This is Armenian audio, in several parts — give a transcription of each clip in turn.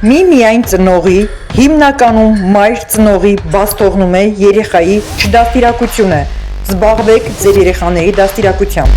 Միայն ծնողի, հիմնականում մայր ծնողի բաց թողնում է երեխայի չդաստիարակությունը։ Զբաղվեք ձեր երեխաների դաստիարակությամբ։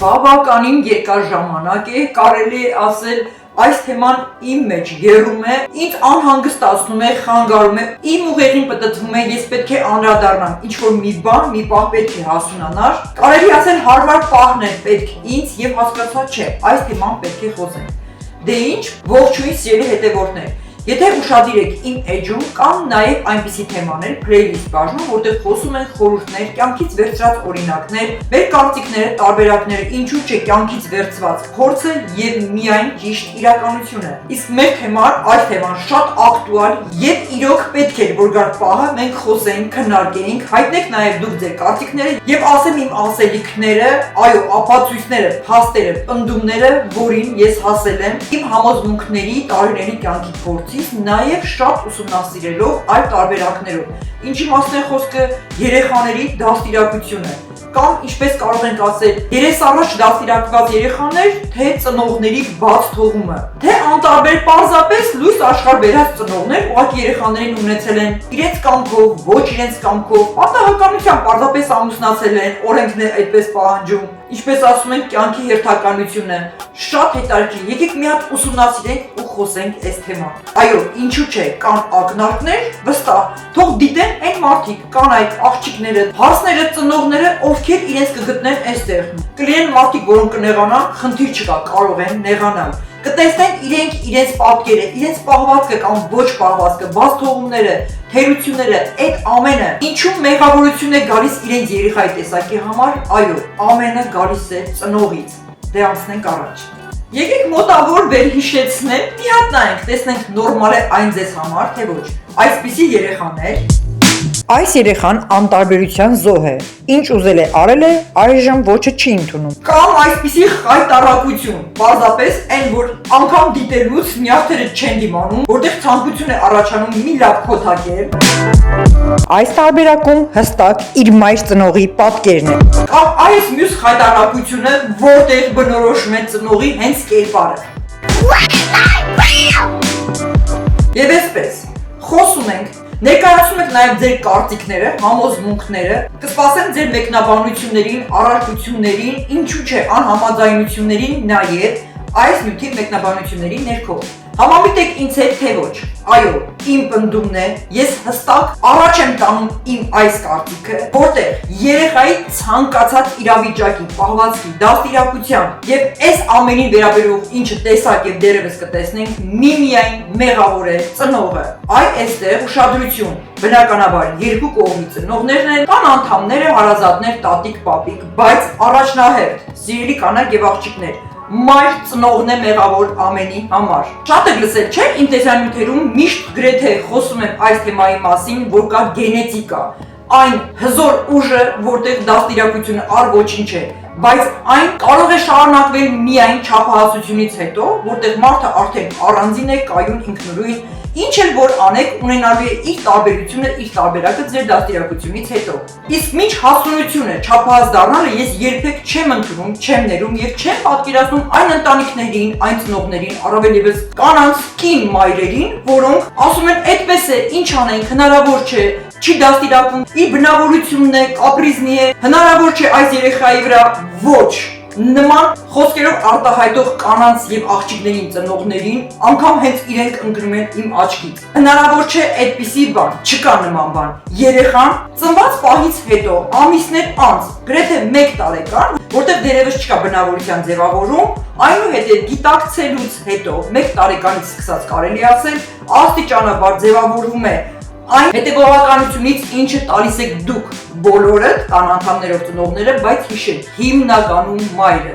Բավականին երկար ժամանակ է, կարելի է ասել, այս թեման իմ մեջ եռում է, ինձ անհանգստացնում է, խանգարում է, իմ ուղեղին պտտվում է, ես պետք է անդրադառնամ, ինչ-որ մի պահ պետք է հասունանար, կարելի ասել հարմար պահն է պետք ինձ և հասկացա չէ, այս թեման պետք է խոսենք։ Դե ինչ, ողջույն սիրելի հետևորդներ, եթե ուշադիր եք իմ էջում կան նաև այնպիսի թեմաներ, playlist բաժնում, որտեղ խոսում են խորհուրդներ, կյանքից վերցրած օրինակներ, մեր կարծիքները, տարբերակները, ինչու չէ կյանքից վերցված փորձը եւ միայն ճիշտ իրականությունը։ Իսկ մեր թեման, այս թեման շատ ակտուալ եւ իրոք պետք է որ գար պահը մենք խոսենք, քննարկենք, հայտնենք նաև դուք ձեր կարծիքները եւ ասեմ իմ ասելիքները, այո, ապացույցները, փաստերը, պնդումները, որին ես հասել եմ իմ համոզմունքների, տարիների կյանքի փորձից, նաև շատ ուսումնասիրելով այլ տարբերակներով։ Ինչի մասն է խոսքը երեխաների դաստիարակությունը, կամ ինչպես կարող ենք ասել, երեսառաջ դաստիարակված երեխաներ, թե ծնողների բաց թողումը, թե անտարբեր պարզապես լույս աշխարհ բերած ծնողներ, ուղղակի երեխաներին ունեցել են իրենց կամքով, ոչ իրենց կամքով, պատահականությամբ պարզապես ամուսնացել են, օրենքն է այդպես պահանջում, ինչպես ասում են, կյանքի հերթականությունը։ Շատ հետաքրքիր, եկեք մի հատ ուսումնասիրենք ու խոսենք այս թեման։ Այո, ինչու՞ չէ, կան ակնարկներ, վստահ, թող դիտեն այն մարդիկ, կան այդ աղջիկները, հարսները, ծնողները, ովքեր իրենց կգտնեն այստեղ։ Կլինեն մարդիկ, որոնք կնեղանան, խնդիր չկա, կարող են նեղանալ։ Կտեսնեն իրենք իրենց պատկերը, իրենց պահվածքը կամ ոչ պահվածքը, բաց թողումները, թերությունները, այդ ամենը, ինչու մեղավորություն է գալիս իրենց երեխայի տեսակի համար, այո, ամենը գալիս է ծնողից։ Դե անցնենք առաջ։ Եկեք մոտավոր վերհիշեցնենք, մի հատ նայենք, տեսնենք նորմալ է այն ձեզ համար, թե ոչ։ Այսպիսի երեխաներ։ Այս երեխան անտարբերության զոհ է, ինչ ուզել է արել է, այժմ ոչը չի ընդունում։ Կամ այսպիսի խայտառակություն, պարզապես այն, որ անգամ դիտելուց նյարդերը չեն դիմանում, որտեղ ցանկություն է առաջանում մի լավ քոթակել։ Այս տարբերակում հստակ իր մայր ծնողի պատկերն է։ Կամ այս մյուս խայտառակությունը, որտեղ բնորոշում է ծնողի հենց կերպարը։ Եվ այսպես, խոսում ենք, ներկայացնում եք նաև ձեր կարծիքները, համոզմունքները, կսպասեմ ձեր մեկնաբանություններին, առարկություններին, ինչու՞ չէ անհամաձայնություններին նաև այս նյութի մեկնաբանությունների ներքո։ Համամիտ եք ինձ հետ թե ոչ։ Այո, իմ պնդումն է, ես հստակ առաջ եմ տանում իմ այս կարծիքը, որտեղ երեխայի ցանկացած իրավիճակի, պահվածքի, դաստիարակության եւ այս ամենին վերաբերող ինչը տեսակ եւ դերևս կտեսնենք, միմիայն մեղավոր է ծնողը։ Այ այստեղ ուշադրություն։ Բնականաբար երկու կողմի ծնողներն են, կան անդամները, հարազատներ, տատիկ, պապիկ, բայց առաջնահերթ սիրելի կանայք եւ աղջիկներ, մայր ծնողն է մեղավոր ամենի համար։ Շատ եք լսել, չէ՞, իմ տեսանյութերում միշտ գրեթե խոսում եմ այս թեմայի մասին, որ կա գենետիկա, այն հզոր ուժը, որտեղ դաստիարակությունը առ ոչինչ է, բայց այն կարող է շարունակվել միայն չափահասությունից հետո, որտեղ մարդը արդեն առանձին է, կայուն, ինքնուրույն, ինչ էլ որ անեք, ունենալու է իր տարբերությունը, իր տարբերակը ձեր դաստիարակությունից հետո։ Իսկ մինչ հասունությունը, չափահաս դառնալը ես երբեք չեմ ընդունում, չեմ ներում եւ չեմ պատկերացնում այն ընտանիքներին, այն ծնողներին, առավել ևս կանանց կին մայրերին, որոնք ասում են այդպես է, ինչ անենք, հնարավոր չէ, չի դաստիարակվում, իր բնավորությունն է, կապրիզնի է, հնարավոր չէ այս երեխայի վրա, ոչ։ Նման խոսքերով արտահայտող կանանց եւ աղջիկներին ծնողներին անգամ հենց իրենք ընկնում են իմ աչքից։ Հնարավոր չէ այդպիսի բան, չկա նման բան։ Երեխան ծնված պահից հետո ամիսներ անց, գրեթե 1 տարեկան, որտեղ դերևս չկա բնավորության ձևավորում, այնուհետև գիտակցելուց հետո 1 տարեկանից սկսած կարելի ասել, աստիճանաբար ձևավորվում է այն հետևողականությունից, ինչը տալիս եք դուք բոլորը, կան անդամներով ծնողները, բայց հիշեք, հիմնականում մայրը։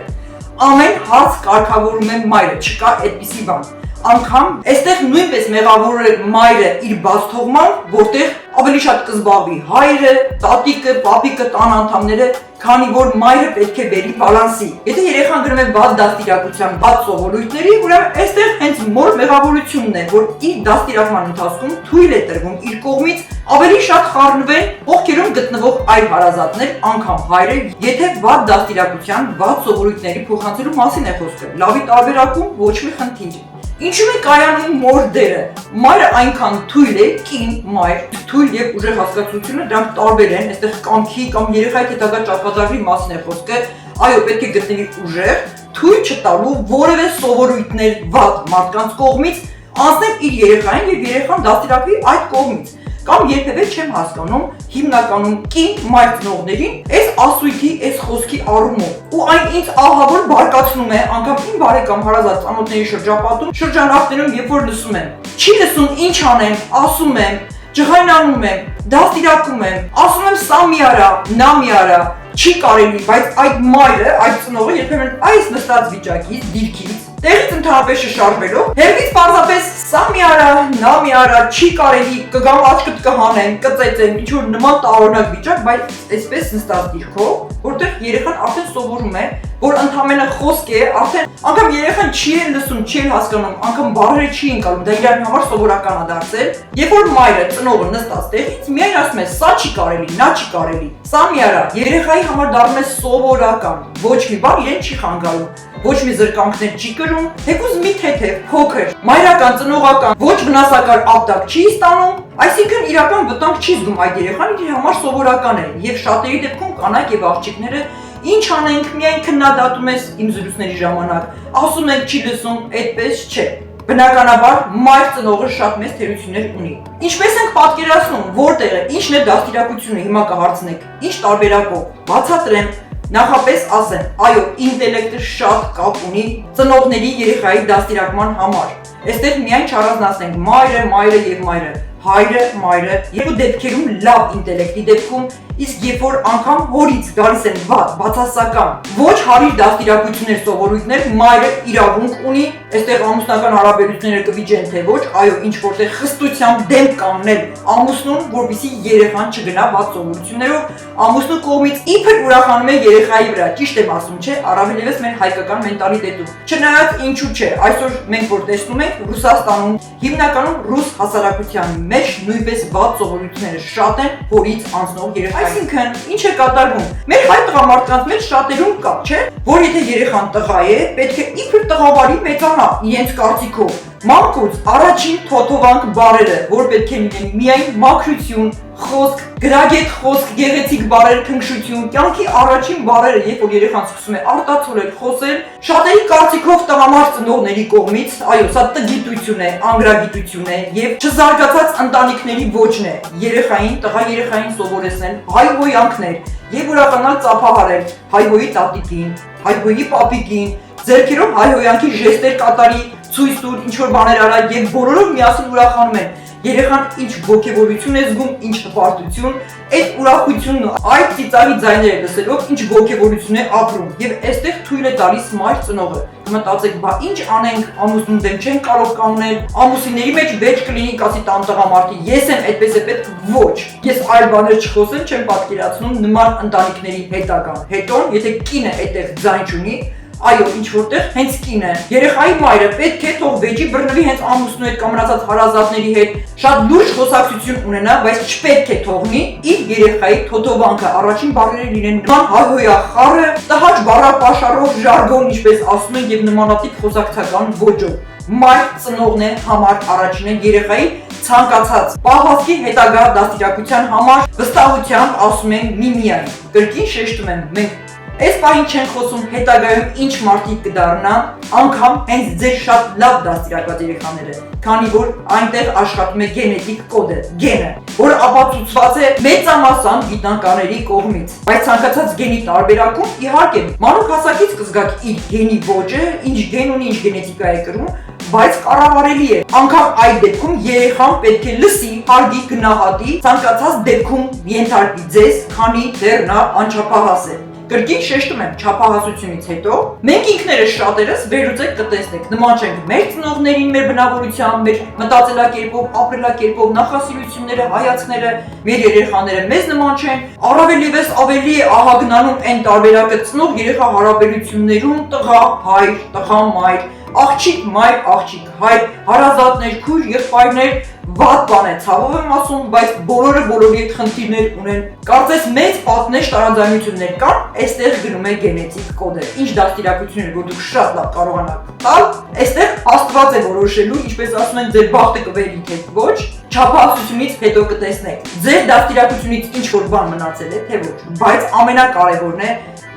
Ամեն հարց կարգավորում է մայրը, չկա այդպիսի բան։ անգամ այստեղ նույնպես մեղավոր է մայրը իր բաց թողմամբ, որտեղ ավելի շատ կզբաղվի հայրը, տատիկը, պապիկը, տան անդամները, քանի որ մայրը պետք է բերի բալանսի։ Եթե երեխան գնում է բաց դաստիարակության, բաց սովորույթների, ուրեմն այստեղ հենց մոր մեղավորությունն է, որ իր դաստիարակման ընթացքում թույլ է տրվում իր կողմից ավելի շատ խառնվեն ողքերում գտնվող այլ հարազատներ, անգամ հայրը, եթե բաց դաստիարակության, բաց սովորույթների փոխանցելու մասին է խոսքը։ Լավի տարբերակում ոչ մի խնդիր։ Ինչու՞մ է կայանում մոր դերը։ Մայրը այնքան թույլ է, կին մայր, թույլ եւ ուժեղ հասկացությունը դրանք տարբեր են, այստեղ կամքի կամ երեխայի հետագա ճակատագրի մասին է խոսքը, այո, պետք է գտնվի ուժեղ, թույլ չտալու որևէ սովորույթներ վատ մարդկանց կողմից անցնել իր երեխային եւ երեխան դաստիարակվի այդ կողմից։ Կամ երբևէ չեմ հասկանում հիմնականում կին մայր ծնողներին այս ասույթի, այս խոսքի առումով ու այն ինձ ահավոր բարկացնում է անգամ իմ բարեկամ հարազատ ծանոթների շրջապատում շրջանակներում երբ որ լսում եմ չի լսում ինչ անեմ, ասում եմ, ջղայնանում եմ, դաստիարակում եմ, ասում եմ սա մի արա, նա մի արա, չի կարելի, բայց այդ մայրը, այդ ծնողը երբեմն այս նստած վիճակից, դիրքից տեղից ընդհանրապես շշարժվելով, հերվից պարզապես սա մի արա, նա մի արա, չի կարելի, կգամ աչքդ կհանեմ, կծեծեմ, ինչ որ նման տարօրինակ վիճակ, բայց այսպես նստած դիրքով, որտեղ երեխան արդեն սովորում է, որ ընդհանրապես խոսք է, արդեն անգամ երեխան չի էլ լսում, չի էլ հասկանում, անգամ բառերը չի ընկալում, դա իր համար սովորական է դարձել, երբ որ մայրը ծնողը նստած տեղից միայն ասում է սա չի կարելի, նա չի կարելի, սա մի արա, երեխայի համար դառնում է սովորական, ոչ մի բան իրեն չի խանգարում, ոչ մի զրկանքներ չի կրում, թեկուզ մի թեթև, փոքր, մայրական, ծնողական, ոչ վնասակար ապտակ չի ստանում, այսինքն իրական վտանգ չի զգում այդ երեխան, իր համար սովորական է, եւ շատերի դեպքում կանայք եւ աղջիկները ինչ անենք, միայն քննադատում ես իմ զրույցների ժամանակ, ասում ենք չի լսում, այդպես չէ։ Բնականաբար մայր ծնողը շատ մեծ թերություններ ունի։ Ինչպես ենք պատկերացնում, որտեղ է, ինչն է դաստիարակությունը, հիմա կհարցնեք, ինչ տարբերակով։ Բացատրեմ, նախապես ասեմ, այո, ինտելեկտը շատ կապ ունի ծնողների երեխայի դաստիարակման համար։ Այստեղ միայն չառանձնացնենք մայրը եւ մայրը, հայրը, մայրը, երկու դեպքերում լավ ինտելեկտի դեպքում, իսկ երբ որ անգամ հորից գալիս են բացասական, ոչ հարիր դաստիարակություններ, սովորույթներ, մայրը իրավունք ունի, այստեղ ամուսնական հարաբերությունները կվիճեն թե ոչ, այո, ինչ որտեղ խստությամբ դեմ կանգնել ամուսնուն, որպեսզի երեխան չգնա բաց սովորություններով, ամուսնու կողմից իբր ուրախանում է երեխայի վրա, ճիշտ եմ ասում, չէ, առավել ևս մեր հայկական մենտալիտետում։ Չնայած ինչու չէ, այսօր մենք որ տեսնում ենք Ռուսաստանում հիմնականում ռուս հասարակության մեջ նույնպես բաց սովորույթները շատ են հորից անցնող երեխայի։ Այսինքն, ինչ է կատարվում։ Մեր հայ տղամարդկանց մեջ շատերում կա, չէ, որ եթե երեխան տղա է, պետք է իբր տղավարի մեծանա իրենց կարծիքով։ Մանկուց առաջին թոթովանք բառերը, որ պետք է լինեն միայն մաքրություն, խոսք, գրագետ խոսք, գեղեցիկ բառեր, քնքշություն, կյանքի առաջին բառերը, երբ որ երեխան սկսում է արտացոլել, խոսել, շատերի կարծիքով տղամարդ ծնողների կողմից, այո, սա տգիտություն է, անգրագիտություն է եւ չզարգացած ընտանիքների ոճն է։ Երեխային, տղա երեխային սովորեցնել հայհոյանքներ եւ ուրախանալ ծափահարել հայհոյի տատիկին, հայհոյի պապիկին, ձեռքերով հայհոյանքի ժեստեր կատարի, ցույց տուր, ինչ որ բաներ արա եւ բոլորով միասին ուրախանում են։ Երեխան ինչ ոգևորություն է զգում, ինչ հպարտություն, այդ ուրախությունն այդ ծիծաղի ձայները լսելով ինչ ոգևորություն է ապրում եւ այստեղ թույլ է տալիս մայր ծնողը։ Մտածեք, բա ինչ անենք, ամուսնուն դեմ չեն կարող կանգնել, ամուսինների մեջ վեճ կլինի, կասի տան տղամարդի, ես եմ այդպես է պետք, ոչ։ Ես այլ բաներ չխոսեմ, չեմ պատկերացնում նման ընտանիքների հետագան։ Հետո, եթե կինը այդտեղ ձայն չունի, այո, ինչ որտեղ հենց կինը, երեխայի մայրը պետք է թող վեճի բռնվի հենց ամուսնու հետ կամ մնացած հարազատների հետ, շատ լուրջ խոսակցություն ունենա, բայց չպետք է թողնի իր երեխայի թոթովանքը, առաջին բառերը լինեն նման հայհոյախառը, տհաճ բառապաշարով ժարգոն, ինչպես ասում են, եւ նմանատիպ խոսակցական ոճով։ Մայր ծնողն է համար առաջինը երեխայի ցանկացած պահվածքի հետագա դաստիարակության համար վստահությամբ ասում են միմիայն։ Կրկին շեշտում եմ, մենք այս պահին չեն խոսում հետագայում ինչ մարդիկ կդառնան, անգամ հենց ձեր շատ լավ դաստիարակված երեխաները, քանի որ այնտեղ աշխատում է գենետիկ կոդը, գենը, որը ապացուցված է մեծամասամբ գիտնականների կողմից։ Բայց ցանկացած գենի տարբերակում իհարկե մանուկ հասակից կզգաք իր գենի ոճը, ինչ գեն ունի, ինչ գենետիկա է կրում, բայց կառավարելի է։ Անգամ այդ դեպքում երեխան պետք է լսի, հարգի, գնահատի, ցանկացած դեպքում ենթարկվի ձեզ, քանի դեռ նա անչափահաս է։ Կրկին շեշտում եմ, չափահասությունից հետո մենք ինքներս շատերս վերլուծեք կտեսնենք, նման չենք մեր ծնողներին, մեր բնավորությամբ, մեր մտածելակերպով, ապրելակերպով, նախասիրությունները, հայացքները, մեր երեխաները մեզ նման չեն, առավել ևս ավելի ահագնանում այն տարբերակը ծնող երեխա հարաբերություններում տղա, հայր, տղա, մայր, աղջիկ, մայր, աղջիկ, հայր, հարազատներ, քույր, եղբայրներ, վատ բան է, ցավով եմ ասում, բայց բոլորը բոլորի հետ խնդիրներ ունեն։ Կարծես մեծ պատնեշ տարաձայնություններ կան, այստեղ գնում է գենետիկ կոդը։ Ինչ դաստիարակություններ, որ դուք շատ լավ կարողանաք տալ, այստեղ Աստված է որոշելու, ինչպես ասում են, ձեր բախտը կվերի թե ոչ, չափահասությունից հետո կտեսնեք։ Ձեր դաստիարակությունից ինչ որ բան մնացել է, թե ոչ, բայց ամենակարևորն է,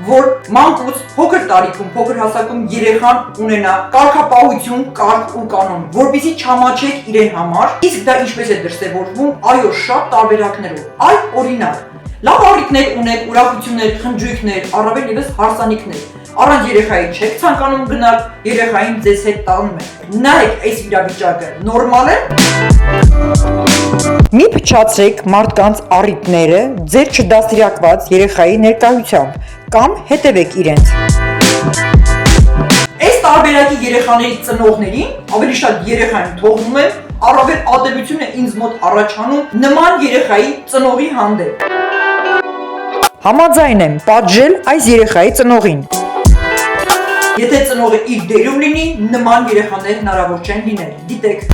որ մանկուց փոքր տարիքում, փոքր հասակում երեխան ունենա կարգապահություն, կարգ ու կանոն, որպեսզի չամաչեք իրեն համար, իսկ դա ինչպես է դրսևորվում, այո, շատ տարբերակներով։ Այ օրինակ, լավ առիթներ ունեք, ուրախություններ, խնջույքներ, առավել ևս հարսանիքներ։ Առանց երեխայի չեք ցանկանում գնալ, երեխային ձեզ հետ տանում եք։ Նայեք այս իրավիճակը նորմալ է։ Մի փչացրեք մարդկանց առիթները ձեր չդաստիարակված երեխայի ներկայությամբ կամ հետևեք իրենց։ Այս տարբերակի երեխաների ծնողներին ավելի շատ երեխային թողնում են, առավել ատելություն է ինձ մոտ առաջանում նման երեխայի ծնողի հանդեպ։ Համաձայն եմ պատժել այս երեխայի ծնողին։ Եթե ծնողը իր դերում լինի, նման երեխաներ հնարավոր չեն լինել, գիտեք։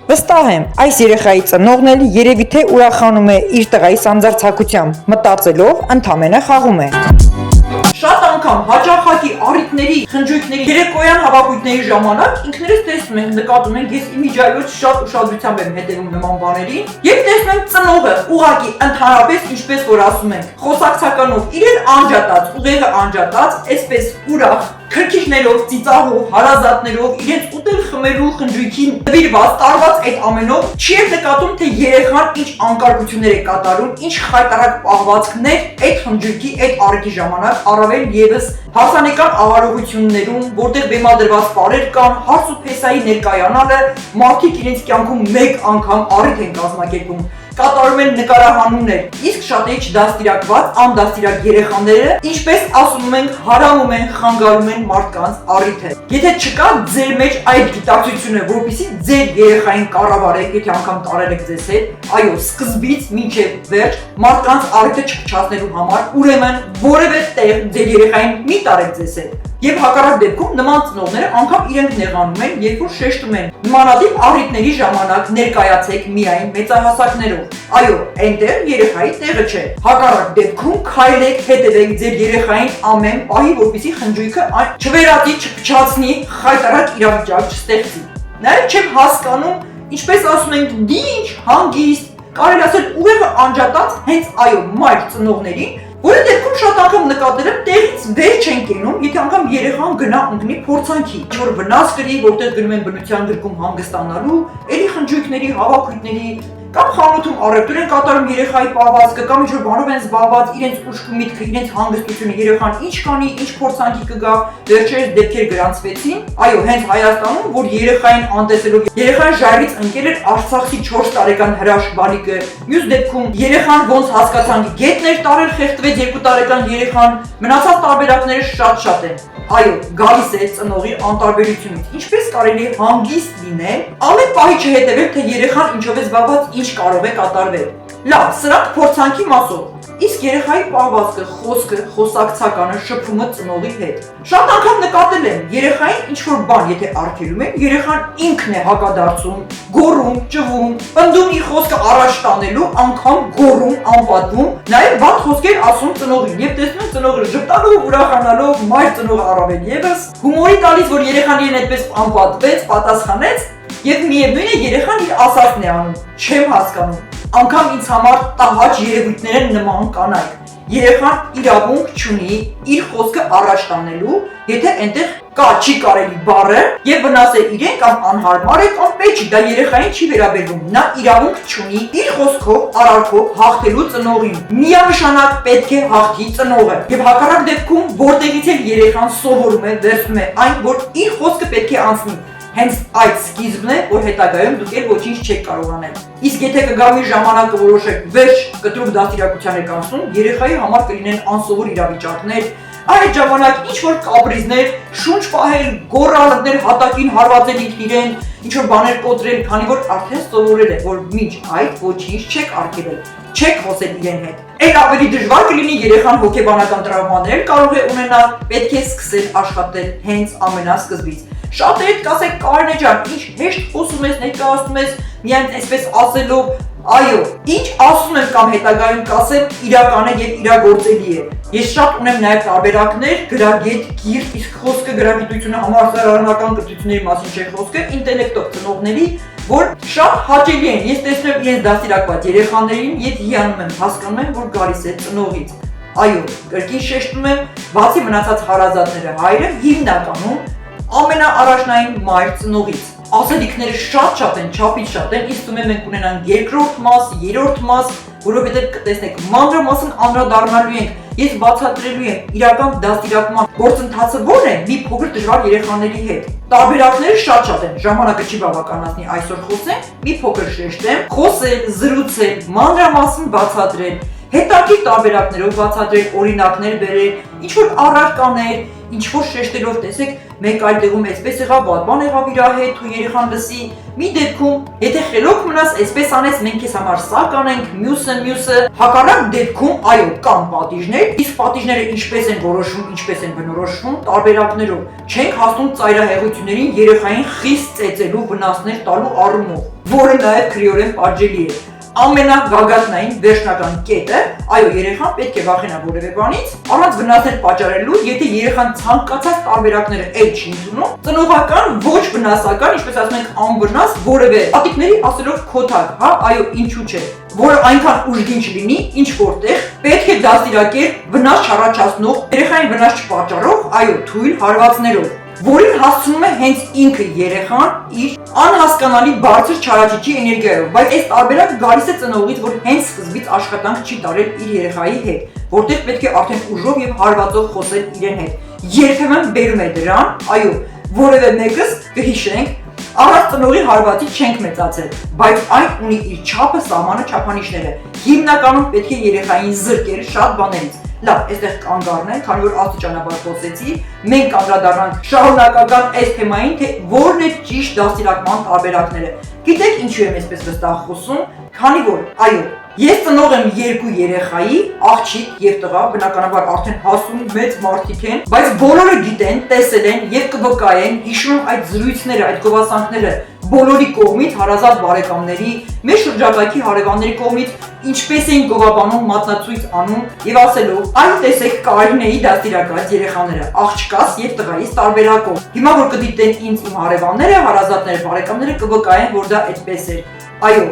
Վստահ եմ, այս երեխայի ծնողն էլ երևի թե ուրախանում է իր տղայի սանձարձակությամբ, մտածելով ընդամենը խաղում է։ Շատ անգամ հաճախակի առիթների, խնջույքների, երեկոյան հավաքույթների ժամանակ ինքներս տեսնում ենք, նկատում ենք, ես իմիջիայլոց շատ ուշադրությամբ եմ հետևում նման բաներին, եւ տեսնում եմ ծնողը ուղղակի ընդհանրապես ինչպես որ ասում ենք, խոսակցականով իրեն անջատած, ուղեղը անջատած, այսպես ուրախ քրքիջներով, ծիծաղով, հարազատներով, իրենց ուտել խմելու խնջույքին նվիրված տարված այդ ամենով չի նկատում, թե երեխան ինչ անկարգություններ է կատարում, ինչ խայտարակ պահվածքներ այդ խնջույքի, այդ առիթի ժամանակ, առավել ևս հարսանեկան աղարողություններում, որտեղ բեմադրված պարեր կան, հարց ու փեսայի ներկայանալը, մարդիկ իրենց կյանքում մեկ անգամ առիթ են կազմակերպում, կատարում են նկարահանումներ, իսկ շատերի չդաստիարակված, անդաստիարակ երեխաները, ինչպես ասում ենք, հարամում են, խանգարում են մարդկանց առիթը։ Եթե չկա ձեր մեջ այդ գիտակցությունը, որպեսզի ձեր երեխային կառավարեք, եթե անգամ տարել եք ձեզ հետ, այո, սկզբից մինչև վերջ մարդկանց առիթը չփչացնելու համար, ուրեմն որևէ տեղ ձեր երեխային մի տարեք ձեզ հետ։ Եվ հակառակ դեպքում նման ծնողները անգամ իրենք նեղանում են, երբ որ շեշտում են նմանատիպ առիթների ժամանակ ներկայացեք միայն մեծահասակներով։ Այո, այնտեղ երեխայի տեղը չէ։ Հակառակ դեպքում քայլեք, հետևեք ձեր երեխային ամեն պահի, որպեսզի խնջույքը չվերածի, չփչացնի, խայտարակ իրավիճակ չստեղծի։ Նաև չեմ հասկանում, ինչպես ասում ենք, դինջ, հանգիստ, կարելի ասել ուղեղը անջատած հենց այո, մայր ծնողներին, որի դեպքում շատ անգամ նկատել եմ տեղից վեր չեն կենում, եթե անգամ երեխան գնա ընկնի փորձանքի, ինչ-որ վնաս կրի, որտեղ գնում են բնության գրկում հանգստանալու, էլի խնջույքների, հավաքույթների կամ խանութում առևտուր են կատարում երեխայի պահվածքը կամ ինչ-որ բանով են զբաղված, իրենց ուշքի միտքը, իրենց հանգստությունը, երեխան ինչ կանի, ինչ փորձանքի կգա, վերջերս դեպքեր գրանցվեցին, այո, հենց Հայաստանում, որ երեխային անտեսելով, երեխան ժայռից ընկել էր Արցախի 4 տարեկան հրաշ բալիկը, մյուս դեպքում երեխան ոնց հասկացանք գետներ տարել, խեղդվեց 2 տարեկան երեխան, մնացած տարբերակները շատ են։ Այո, գալիս է ծնողի անտարբերությունից, ինչպես կարելի է հանգիստ լինել, ամեն պահի չհետևել, թե երեխան ինչով է զբաղված, ինչ կարող է կատարվել։ Լավ, սրանք փորձանքի մասով, իսկ երեխայի պահվածքը, խոսքը, խոսակցականը, շփումը ծնողի հետ։ Շատ անգամ նկատել եմ, երեխային ինչ-որ բան եթե արգելում են, երեխան ինքն է հակադարձում, գոռում, ճվում, պնդում իր խոսքը առաջ տանելու, անգամ գոռում, անպատվում, նաև վատ խոսքեր ասում ծնողին, եւ տեսնում ծնողը ժպտալով, ուրախանալով, մայր ծնողը առավել ևս, հումորի տալիս, որ երեխան իրեն այդպես անպատվեց, պատասխանեց, եւ միևնույն է երեխան իր ասածն է անում, չեմ հասկանում։ Անգամ ինձ համար տհաճ երևույթներ են նման կանայք։ Երեխան իրավունք չունի իր խոսքը առաջ տանելու, եթե այնտեղ կա չի կարելի բառը եւ վնաս է իրեն կամ անհարմար է կամ պետք չի, դա երեխային չի վերաբերվում։ Նա իրավունք չունի իր խոսքով, արարքով հաղթելու ծնողին։ Միանշանակ պետք է հաղթի ծնողը։ Եվ հակառակ դեպքում, որտեղից էլ երեխան սովորում է, վերցնում է այն, որ իր խոսքը պետք է անցնի։ Հենց այդ սկիզբն է, որ հետագայում դուք էլ ոչինչ չեք կարող անել։ Իսկ եթե կգամի ժամանակը որոշեք վերջ կտրուկ դաստիարակության եք անցնում, երեխայի համար կլինեն անսովոր իրավիճակներ, այդ ժամանակ ինչ որ կապրիզներ, շունչ պահել, գոռալներ, հատակին հարվածել ինքն իրեն, ինչ որ բաներ կոտրել, քանի որ արդեն սովորել է, որ մինչ այդ ոչինչ չեք արգելել, չեք խոսել իրեն հետ։ Էլ ավելի դժվար կլինի երեխան հոգեբանական տրավմաներ կարող է ունենալ, պետք է սկսել աշխատել հենց ամենասկզբից։ Շատերը կասեք Կարինե ջան, ինչ հեշտ խոսում ես, ներկայացնում ես, միայն այսպես ասելով, այո, ինչ ասում եմ կամ հետագայում կասեմ, իրական է եւ իրագործելի է։ Ես շատ ունեմ նաեւ տարբերակներ, գրագետ, գիրք, իսկ խոսքը գրագիտությունը համալսարանական կրթությունների մասին չէ խոսքը, ինտելեկտով ծնողների, որ շատ հաճելի են։ Ես տեսնում եմ իրենց դաստիարակված երեխաներին եւ հիանում եմ, հասկանում եմ, որ գալիս է ծնողից։ Այո, կրկին շեշտում եմ, բացի մնացած հարազատները, հայրը հիմնականում ամենաառաջնային մայր ծնողից։ Ասելիքները շատ են, չափից շատ են, իսկ ում մենք ունենանք երկրորդ մաս, երրորդ մաս, որովհետև կտեսնեք մանրամասն անդրադառնալու ենք, ես բացատրելու եմ իրական դաստիարակման գործընթացը որն է մի փոքր դժվար երեխաների հետ։ Տարբերակները շատ են, ժամանակը չի բավականացնի այսօր խոսենք, մի փոքր շեշտեմ, խոսել, զրուցել, մանրամասն բացատրել, հետաքրքիր տարբերակներով բացատրել, օրինակներ բերել, ինչ որ առարկաներ, ինչ որ շեշտելով տեսեք, մեկ այլ տեղում այսպես եղավ, վատ բան եղավ իր հետ ու երեխան լսի, մի դեպքում, եթե խելոք մնաս, այսպես անես, մենք քեզ համար սա կանենք, մյուսը, հակառակ դեպքում, այո, կան պատիժներ, իսկ պատիժները ինչպես են որոշվում, ինչպես են բնորոշվում, տարբերակներով, չենք հասնում ծայրահեղություններին երեխային խիստ ծեծելու վնասներ տալու առումով, որը նաև քրեորեն պատժելի է։ Ամենագագաթնային վերջնական կետը, այո, երեխան պետք է վախենա որևէ բանից, առանց վնասներ պատճառելու, եթե երեխան ցանկացած տարբերակները էլ չի ընդունում, ծնողական, ոչ վնասական, ինչպես ասում ենք, անվնաս որևէ պատիվների ասելով քոթակ, հա, այո, ինչու՞ չէ, որը այնքան ուժգին չլինի, ինչ որտեղ պետք է դաստիարակել վնաս չառաջացնող, երեխային վնաս չպատճառող, այո, թույլ հարվածներով, որին հասցնում է հենց ինքը երեխան իր անհասկանալի բարձր չարաճճի էներգիայով, բայց այս տարբերակը գալիս է ծնողից, որ հենց սկզբից աշխատանք չի տարել իր երեխայի հետ, որտեղ պետք է արդեն ուժով եւ հարվածով խոսել իրեն հետ։ Երբեմն բերում է դրան, այո, որևէ մեկս կհիշենք, առանց ծնողի հարվածից չենք մեծացել, բայց այն ունի իր չափը, սահմանը, չափանիշները։ Հիմնականում պետք է երեխային զրկել շատ բաներից։ Լավ, այստեղ կանգ առնենք, քանի որ աստիճանաբար խոսեցի, մենք անդրադառնանք շարունակական այս թեմային, թե որն է ճիշտ դաստիարակման տարբերակները։ Գիտեք ինչու եմ այսպես վստահ խոսում, քանի որ, այո, ես ծնող եմ երկու երեխայի, աղջիկ եւ տղա, բնականաբար արդեն հասուն մեծ մարդիկ են, բայց բոլորը գիտեն, տեսել են եւ կվկայեն, հիշում այդ զրույցները, այդ գովասանքները բոլորի կողմից, հարազատ բարեկամների, մեր շրջակայքի հարևանների կողմից, ինչպես էին գովաբանում, մատնացույց անում եւ ասելով, այ տեսեք Կարինեի դաստիարակած երեխաները, աղջկաս եւ տղայից տարբերակով։ Հիմա որ կդիտեն ինձ իմ հարևանները, հարազատները, բարեկամները կվկայեն, որ դա այդպես էր։ Այո,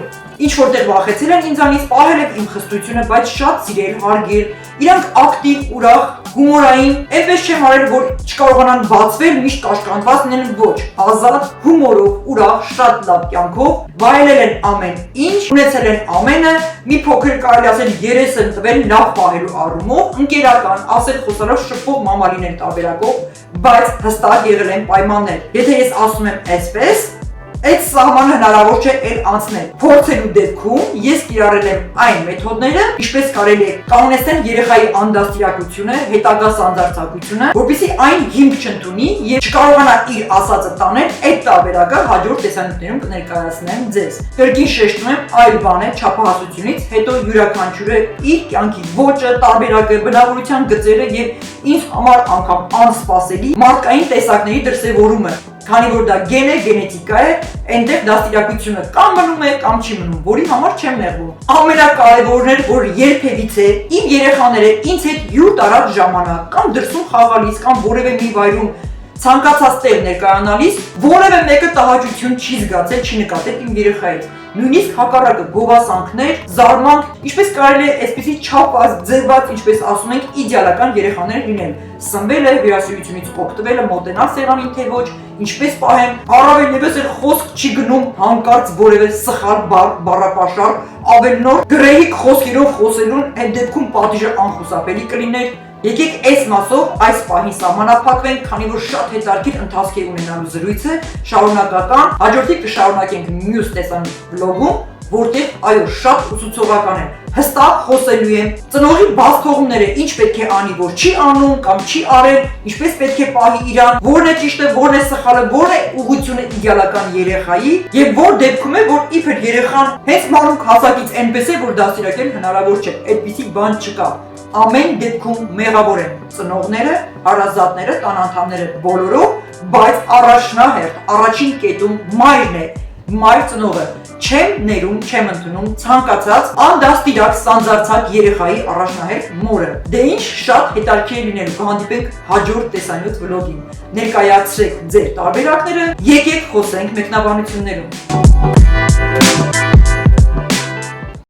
ինչ որտեղ վախեցել են ինձանից, պահել են իմ խստությունը, բայց շատ սիրել, հարգել, իրանք ակտիվ, ուրախ, հումորային, այնպես չեմ արել, որ չկարողանան բացվել, միշտ կաշկանդված լինեն, ոչ, ազատ, հումորով, ուրախ, շատ լավ կյանքով, վայելել են ամեն ինչ, ունեցել են ամենը, մի փոքր կարելի ասել երես են տվել լավ պահելու առումով, ընկերական, ասել խոսալով շփող մամալիներ տարբերակով, բայց հստակ եղել են պայմաններ։ Եթե ես ասում եմ այսպես, այդ սահմանը հնարավոր չէ էլ անցնել։ Փորձելու դեպքում ես կիրառել եմ այն մեթոդները, ինչպես կարելի է կանոնեսնել երեխայի անդաստիարակությունը, հետագա սանձարձակությունը, որպեսզի այն հիմք չընդունի եւ չկարողանա իր ասածը տանել, այդ տարբերակը հաջորդ տեսանյութերում կներկայացնեմ ձեզ։ Կրկին շեշտում եմ, այլ բան է չափահասությունից հետո յուրաքանչյուրը իր կյանքի ոճը, տարբերակը, բնավորության գծերը եւ ինձ համար անգամ անսպասելի մարդկային տեսակների դրսևորումը, քանի որ դա գեն է, գենետիկա է, այնտեղ դաստիարակությունը կամ մնում է, կամ չի մնում, որի համար չեմ նեղվում։ Ամենակարևորն էր, որ երբևիցե իմ երեխաները ինձ հետ յուր տարած ժամանակ կամ դրսում խաղալիս կամ որևէ մի վայրում ցանկացած տեղ ներկայանալիս որևէ մեկը տհաճություն չի զգացել, չի նկատել իմ երեխայից։ Նույնիսկ հակառակը գովասանքներ, զարմանք, ինչպես կարելի է այսպեսի չափած, ձևված, ինչպես ասում ենք, իդեալական երեխաներ լինել։ Սնվել է, հյուրասիրությունից օգտվել է, մոտենալ սեղանին թե ոչ, ինչպես պահեմ, առավել ևս էլ խոսք չի գնում հանկարծ որևէ սխալ բառապաշար, ավելնոր գրեհիկ խոսքերով խոսելուն, այդ դեպքում պատիժը անխուսափելի կլիներ։ Եկեք այս մասով այս պահին սահմանափակվենք, քանի որ շատ հետաքրքիր ընթացք է ունենալու զրույցը, շարունակական, հաջորդի կշարունակենք մյուս տեսանյութ վլոգում, որտեղ այո շատ ուսուցողական է, հստակ խոսելու եմ ծնողի բաց թողումները ինչ պետք է անի, որ չի անում կամ չի արել, ինչպես պետք է պահի իրան, որն է ճիշտը, որն է սխալը, որն է ուղղությունը իդեալական երեխայի եւ որ դեպքում է, որ իբր երեխան հենց մանուկ հասակից այնպես է, որ դաստիարակել հնարավոր չէ, այդպիսի բան չկա։ Ամեն դեպքում մեղավոր են ծնողները, հարազատները, տան անդամները բոլորով, բայց առաջնահերթ առաջին կետում մայրն է, մայր ծնողը, չեմ ներում, չեմ ընդունում ցանկացած անդաստիարակ սանձարցակ երեխայի առաջնահերթ մորը։ Դե ինչ շատ հետաքրքիր լինելու, կհանդիպենք հաջորդ տեսանյութ վլոգին։ Ներկայացրեք ձեր տարբերակները, եկեք խոսենք մեկնաբանություններում։